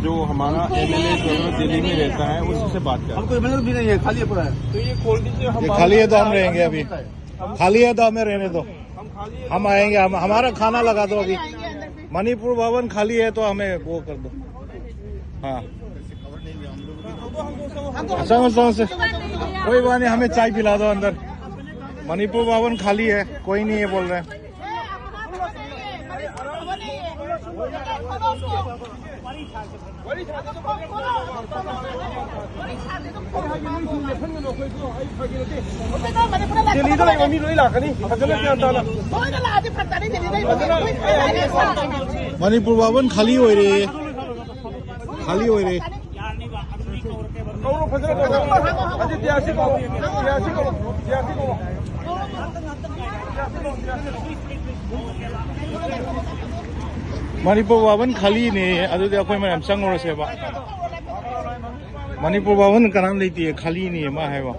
जो हमारा MLA जो दिल्ली में रहता है उससे बात करें। हमको MLA भी नहीं है, खाली है पूरा है। तो ये खोल दीजिए। हम खाली है तो हम रहेंगे अभी, खाली है तो हमें रहने दो, हम आएंगे। हमारा खाना लगा दो अभी। मणिपुर भवन खाली है तो हमें वो कर दो। हाँ से कोई बात नहीं, हमें चाय पिला दो अंदर। मणिपुर भवन खाली है, कोई नहीं है बोल रहे हैं। मणिपुर भवन खाली हो रही है, खाली हो रही है। मणिपुर भवन खाली नहीं है, अदुदि अखोई मैम चंगोरसेबा। मणिपुर भवन कनाम लेती है, खाली नहीं है मा है वो।